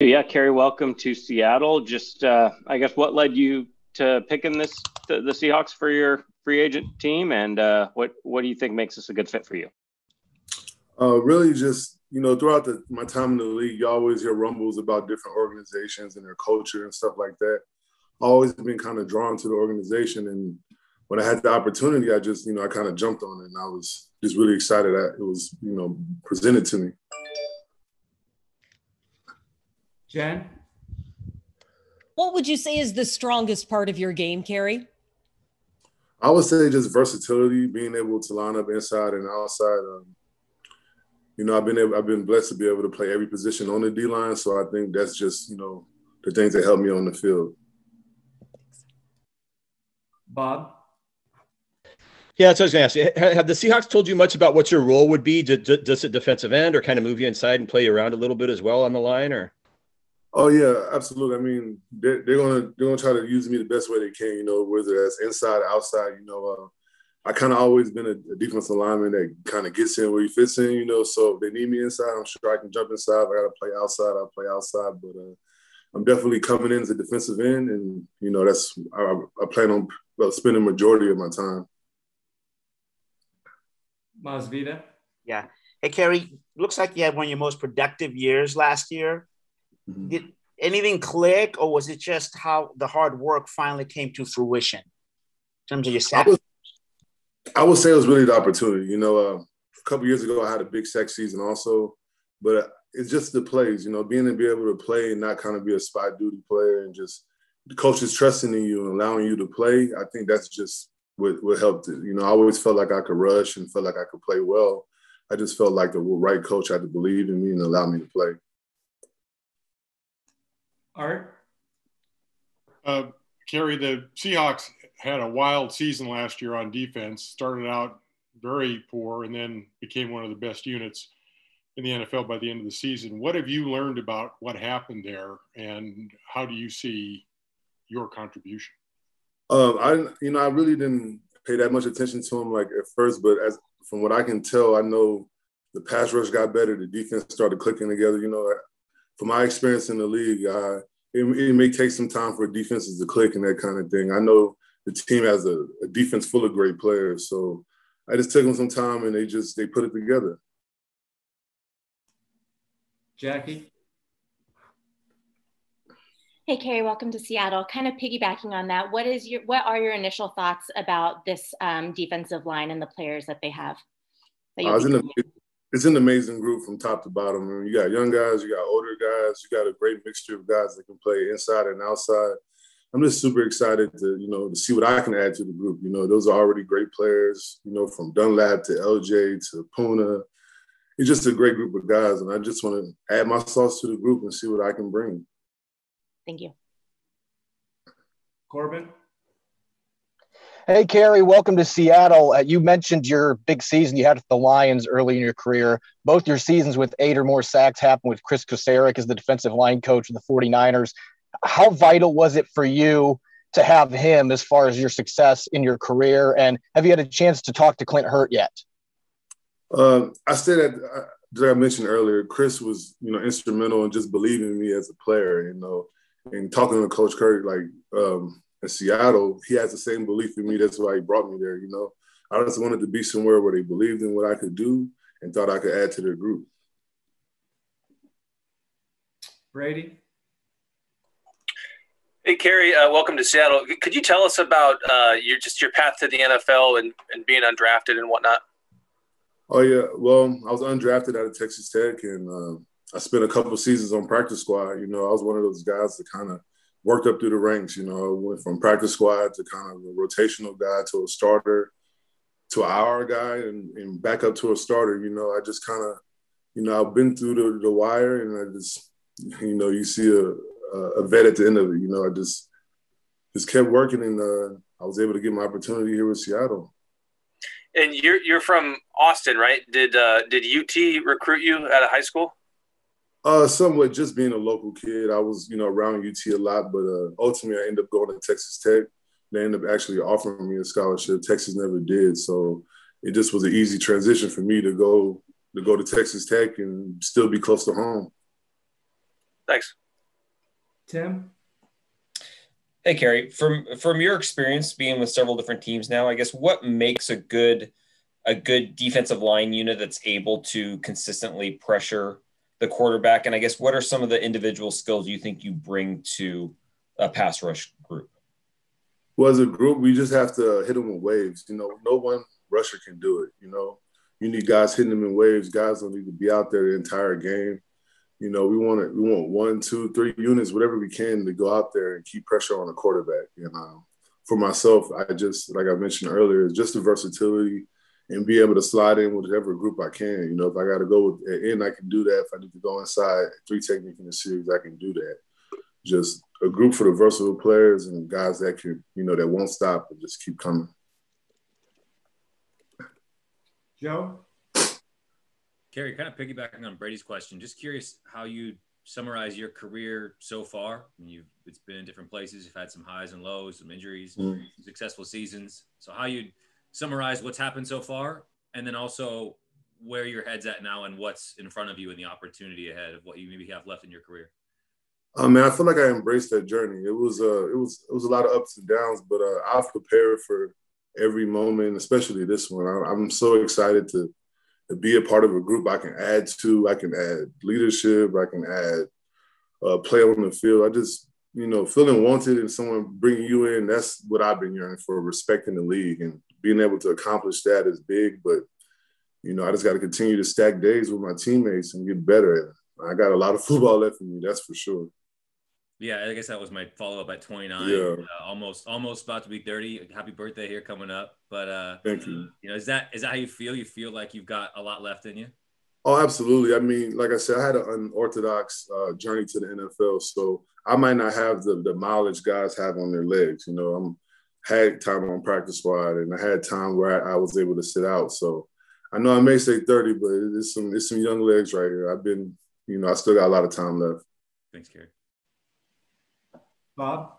Yeah, Kerry, welcome to Seattle. Just, I guess, what led you to picking the Seahawks for your free agent team, and what do you think makes this a good fit for you? Really, just throughout my time in the league, you always hear rumbles about different organizations and their culture and stuff like that. I've always been kind of drawn to the organization, and when I had the opportunity, I just I kind of jumped on it, and I was just really excited that it was presented to me. Jen? What would you say is the strongest part of your game, Kerry? I would say just versatility, being able to line up inside and outside. I've been blessed to be able to play every position on the D line, so I think that's just the things that help me on the field. Bob? Yeah, that's what I was going to ask. Have the Seahawks told you much about what your role would be? Does it defensive end or kind of move you inside and play you around a little bit as well on the line, or? Oh yeah, absolutely. I mean, they're gonna try to use me the best way they can. Whether that's inside, outside. I kind of always been a defensive lineman that kind of gets in where he fits in. So if they need me inside, I'm sure I can jump inside. If I got to play outside, I'll play outside. But I'm definitely coming in as a defensive end, and that's I plan on spending the majority of my time. Masvida? Yeah. Hey, Kerry, looks like you had one of your most productive years last year. Mm-hmm. Did anything click, or was it just how the hard work finally came to fruition in terms of your sack? I would say it was really the opportunity. A couple years ago, I had a big sack season also, but it's just the plays, being able to play and not kind of be a spot duty player, and just the coaches trusting in you and allowing you to play. I think that's just what helped it. I always felt like I could rush and felt like I could play well. I just felt like the right coach had to believe in me and allow me to play. Art? Kerry, the Seahawks had a wild season last year on defense, started out very poor and then became one of the best units in the NFL by the end of the season. What have you learned about what happened there, and how do you see your contribution? I really didn't pay that much attention to him like at first, but from what I can tell, I know the pass rush got better, the defense started clicking together. From my experience in the league, it may take some time for defenses to click and that kind of thing. I know the team has a defense full of great players, so I just took them some time and they put it together. Jackie? Hey, Kerry, welcome to Seattle. Kind of piggybacking on that, what are your initial thoughts about this defensive line and the players that they have? It's an amazing group from top to bottom. I mean, you got young guys, you got older guys, you got a great mixture of guys that can play inside and outside. I'm just super excited to see what I can add to the group. Those are already great players, from Dunlap to LJ to Puna. It's just a great group of guys, and I just want to add my sauce to the group and see what I can bring. Thank you. Corbin? Hey, Kerry, welcome to Seattle. You mentioned your big season you had with the Lions early in your career. Both your seasons with 8 or more sacks happened with Chris Kocurek as the defensive line coach of the 49ers. How vital was it for you to have him as far as your success in your career? And have you had a chance to talk to Clint Hurt yet? I said that, like I mentioned earlier, Chris was, instrumental in just believing in me as a player, and talking to Coach Kirk, in Seattle, he has the same belief in me. That's why he brought me there, I just wanted to be somewhere where they believed in what I could do and thought I could add to their group. Brady? Hey, Kerry, welcome to Seattle. Could you tell us about your path to the NFL and being undrafted and whatnot? Oh, yeah. Well, I was undrafted out of Texas Tech, and I spent a couple of seasons on practice squad. I was one of those guys that kind of worked up through the ranks. I went from practice squad to kind of a rotational guy to a starter to an hour guy and back up to a starter. I just kind of, I've been through the wire, and I just, you see a vet at the end of it. I just kept working, and I was able to get my opportunity here with Seattle. And you're from Austin, right? Did UT recruit you out of high school? Somewhat, just being a local kid. I was, around UT a lot, but ultimately I ended up going to Texas Tech. They ended up actually offering me a scholarship. Texas never did, so it just was an easy transition for me to go to Texas Tech and still be close to home. Thanks. Tim? Hey, Kerry, from your experience being with several different teams now, I guess what makes a good defensive line unit that's able to consistently pressure the quarterback? And I guess what are some of the individual skills you think you bring to a pass rush group? Well, as a group, we just have to hit them with waves. You know, no one rusher can do it. You know, you need guys hitting them in waves. Guys don't need to be out there the entire game. You know, we want 1, 2, 3 units, whatever we can, to go out there and keep pressure on the quarterback. And for myself, I just, like I mentioned earlier, it's just the versatility and be able to slide in with whatever group I can. You know, if I got to go in, I can do that. If I need to go inside 3 technique in the series, I can do that. Just a group for the versatile players and guys that can, you know, that won't stop and just keep coming. Joe? Kerry, kind of piggybacking on Brady's question, just curious how you summarize your career so far. I mean, it's been in different places. You've had some highs and lows, some injuries, some successful seasons. So how you'd summarize what's happened so far, and then also where your head's at now and what's in front of you and the opportunity ahead of what you maybe have left in your career. Man, I feel like I embraced that journey. It was a lot of ups and downs, but I've prepared for every moment, especially this one. I'm so excited to be a part of a group I can add to. I can add leadership. I can add play on the field. I just, you know, feeling wanted and someone bringing you in, that's what I've been yearning for, respecting the league. And being able to accomplish that is big. But, you know, I just got to continue to stack days with my teammates and get better at it. I got a lot of football left in me, that's for sure. Yeah, I guess that was my follow-up at 29. Yeah. Almost about to be 30. Happy birthday here coming up. But thank you. You know, is that how you feel? You feel like you've got a lot left in you? Oh, absolutely. I mean, like I said, I had an unorthodox journey to the NFL, so I might not have the mileage guys have on their legs. You know, had time on practice squad, and I had time where I was able to sit out. So I know I may say 30, but it's some young legs right here. I still got a lot of time left. Thanks, Kerry. Bob?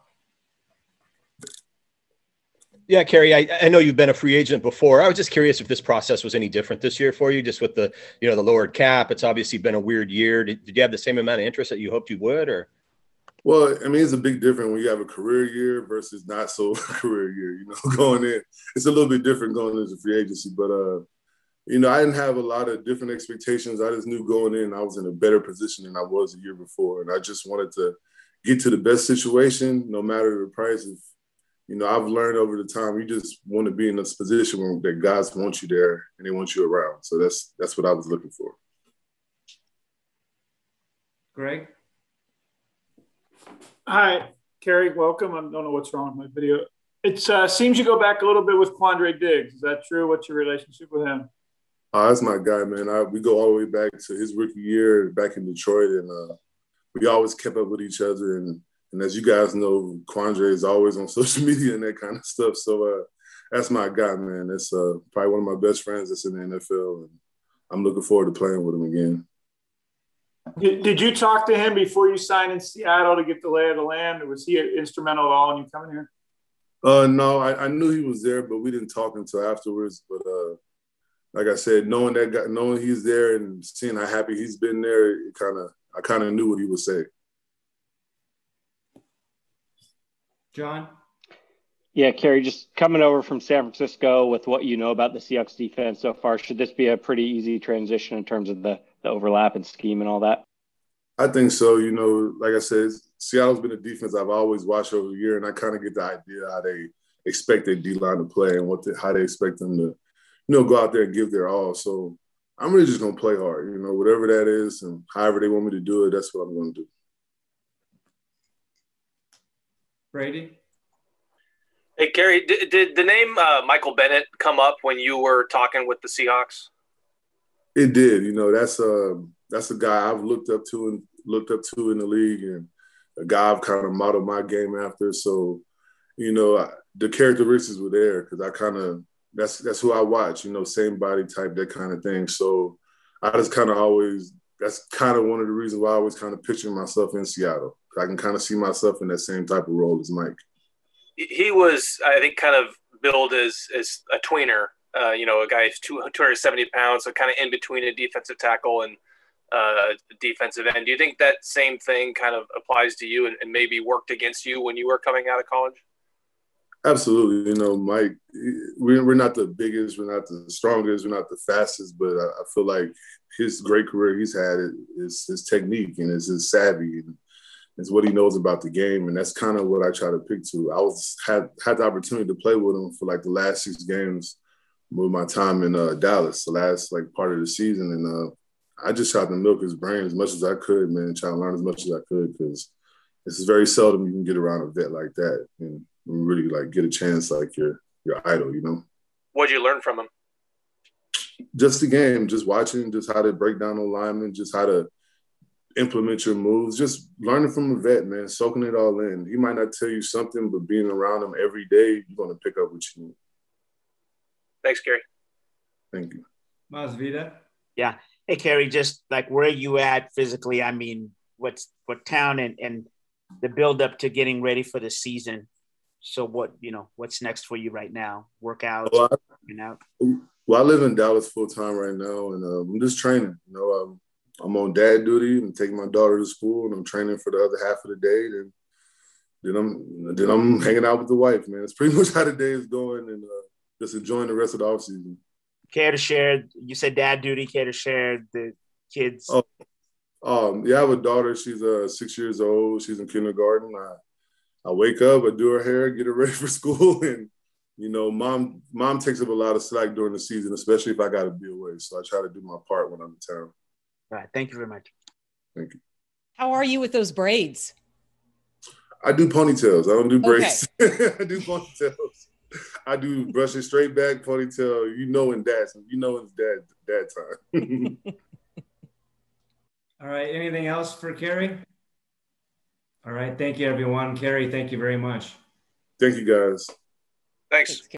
Yeah, Kerry, I know you've been a free agent before. I was just curious if this process was any different this year for you, just with the lowered cap. It's obviously been a weird year. Did you have the same amount of interest that you hoped you would, or? Well, I mean, it's a big difference when you have a career year versus not so career year. You know, going in, it's a little bit different going into free agency. But I didn't have a lot of different expectations. I just knew going in, I was in a better position than I was the year before, and I just wanted to get to the best situation, no matter the price. I've learned over the time, you just want to be in this position where that guys want you there and they want you around. So that's what I was looking for. Greg? Hi, Kerry. Welcome. I don't know what's wrong with my video. It seems you go back a little bit with Quandre Diggs. Is that true? What's your relationship with him? That's my guy, man. We go all the way back to his rookie year back in Detroit, and we always kept up with each other. And as you guys know, Quandre is always on social media and that kind of stuff. So that's my guy, man. That's probably one of my best friends that's in the NFL, and I'm looking forward to playing with him again. Did you talk to him before you signed in Seattle to get the lay of the land, or was he instrumental at all in you coming here? No, I knew he was there, but we didn't talk until afterwards. But like I said, knowing that guy, knowing he's there and seeing how happy he's been there, I kind of knew what he would say. John? Yeah, Kerry, just coming over from San Francisco with what you know about the Seahawks defense so far, should this be a pretty easy transition in terms of the overlap and scheme and all that? I think so. Like I said, Seattle's been a defense I've always watched over the year, and I kind of get the idea how they expect their D-line to play and how they expect them to, go out there and give their all. So I'm really just going to play hard, whatever that is, and however they want me to do it, that's what I'm going to do. Brady? Hey, Kerry, did the name Michael Bennett come up when you were talking with the Seahawks? It did. That's a guy I've looked up to in the league, and a guy I've kind of modeled my game after. So, the characteristics were there because that's who I watch. Same body type, that kind of thing. So, I just kind of that's kind of one of the reasons why I always kind of picture myself in Seattle. I can kind of see myself in that same type of role as Mike. He was, I think, kind of billed as a tweener. A guy who's 270 pounds, so kind of in between a defensive tackle and defensive end. Do you think that same thing kind of applies to you and maybe worked against you when you were coming out of college? Absolutely. You know, Mike, we're not the biggest, we're not the strongest, we're not the fastest, but I feel like his great career he's had is his technique and is his savvy and it's what he knows about the game. And that's kind of what I try to pick to. I had the opportunity to play with him for like the last 6 games with my time in Dallas, the last like part of the season. And I just tried to milk his brain as much as I could, man, try to learn as much as I could because this is very seldom you can get around a vet like that and really like get a chance like your idol, you know? What'd you learn from him? Just the game, just watching, just how to break down the linemen, just how to implement your moves, just learning from a vet, man, soaking it all in. He might not tell you something, but being around him every day, you're going to pick up what you need. Thanks, Kerry. Thank you. Masvidal. Yeah. Hey, Kerry, just like where you at physically? I mean, what town and the build up to getting ready for the season. So what's next for you right now? Workouts, Well, I live in Dallas full time right now, and I'm just training. You know, I'm on dad duty. I'm taking my daughter to school, and I'm training for the other half of the day. Then I'm hanging out with the wife, man. It's pretty much how the day is going, and just enjoying the rest of the off season. Care to share? You said dad duty. Care to share the kids? Yeah, I have a daughter. She's 6 years old. She's in kindergarten. I wake up, I do her hair, get her ready for school, and you know, mom takes up a lot of slack during the season, especially if I got to be away. So I try to do my part when I'm in town. All right, thank you very much. Thank you. How are you with those braids? I do ponytails. I don't do braids. Okay. I do ponytails. I do brush it straight back, ponytail. You know, when it's dad time. All right. Anything else for Kerry? All right. Thank you, everyone. Kerry, thank you very much. Thank you, guys. Thanks.